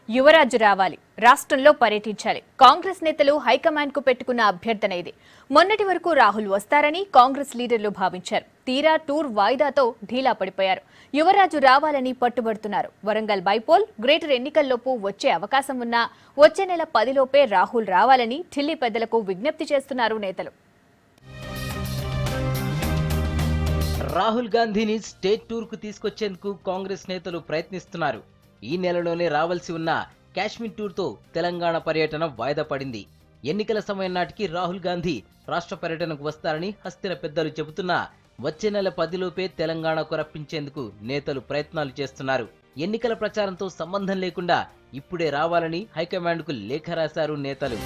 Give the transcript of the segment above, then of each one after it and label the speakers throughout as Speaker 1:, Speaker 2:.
Speaker 1: యువరాజు రావాలి, రాష్ట్రంలో పర్యటించాలి. కాంగ్రెస్ నేతలు హైకమాండ్ కు పెట్టుకున్న అభ్యర్థన ఇది. మొన్నటి వరకు రాహుల్ వస్తారని కాంగ్రెస్ లీడర్లు భావించారు. తీరా టూర్ వాయిదాతో ఢీలా పడిపోయారు. యువరాజు రావాలని పట్టుబడుతున్నారు. వరంగల్ బైపోల్, గ్రేటర్ ఎన్నికల్లోపు వచ్చే అవకాశం ఉన్నా వచ్చే నెల 10 లోపే రాహుల్ రావాలని ఢిల్లీ పెద్దలకు విజ్ఞప్తి చేస్తున్నారు నేతలు.
Speaker 2: రాహుల్ గాంధీని స్టేట్ టూర్ కు తీసుకొచ్చేందుకు కాంగ్రెస్ నేతలు ప్రయత్నిస్తున్నారు. ఈ నెలలోనే రావాల్సి ఉన్న కాశ్మీర్ టూర్ తో తెలంగాణ పర్యటన వాయిదా పడింది. ఎన్నికల సమయం నాటికి రాహుల్ గాంధీ రాష్ట్ర పర్యటనకు వస్తారని హస్తిన పెద్దలు చెబుతున్నా వచ్చే నెల 10 లోపే తెలంగాణకు రప్పించేందుకు నేతలు ప్రయత్నాలు చేస్తున్నారు. ఎన్నికల ప్రచారంతో సంబంధం లేకుండా ఇప్పుడే రావాలని హైకమాండ్ కు లేఖ రాశారు నేతలు.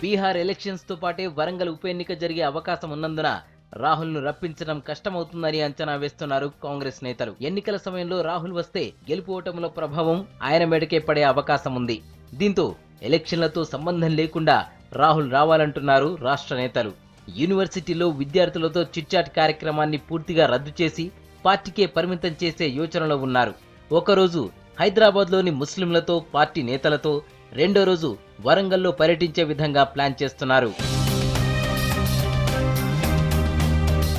Speaker 2: బీహార్ ఎలక్షన్స్ తో పాటే వరంగల్ ఉప ఎన్నిక జరిగే అవకాశం ఉన్నందున రాహుల్ ను రప్పించడం కష్టమవుతుందని అంచనా వేస్తున్నారు కాంగ్రెస్ నేతలు. ఎన్నికల సమయంలో రాహుల్ వస్తే గెలుపు ఓటముల ప్రభావం ఆయన మెడకే పడే అవకాశం ఉంది. దీంతో ఎలక్షన్లతో సంబంధం లేకుండా రాహుల్ రావాలంటున్నారు రాష్ట్ర నేతలు. యూనివర్సిటీలో విద్యార్థులతో చిట్చాట్ కార్యక్రమాన్ని పూర్తిగా రద్దు చేసి పార్టీకే పరిమితం చేసే యోచనలో ఉన్నారు. ఒకరోజు హైదరాబాద్లోని ముస్లింలతో పార్టీ నేతలతో, రెండో రోజు వరంగల్లో పర్యటించే విధంగా ప్లాన్ చేస్తున్నారు.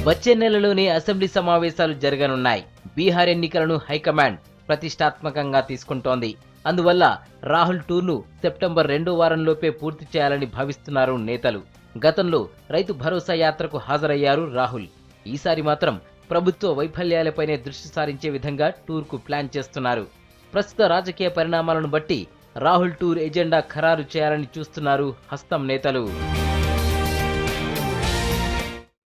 Speaker 2: వచ్చే నెలలోనే అసెంబ్లీ సమావేశాలు జరగనున్నాయి. బీహార్ ఎన్నికలను హైకమాండ్ ప్రతిష్టాత్మకంగా తీసుకుంటోంది. అందువల్ల రాహుల్ టూర్ను సెప్టెంబర్ 2వ వారంలోపే పూర్తి చేయాలని భావిస్తున్నారు నేతలు. గతంలో రైతు భరోసా యాత్రకు హాజరయ్యారు రాహుల్. ఈసారి మాత్రం ప్రభుత్వ వైఫల్యాలపైనే దృష్టి సారించే విధంగా టూర్కు ప్లాన్ చేస్తున్నారు. ప్రస్తుత రాజకీయ పరిణామాలను బట్టి రాహుల్ టూర్ ఎజెండా ఖరారు చేయాలని చూస్తున్నారు హస్తం నేతలు.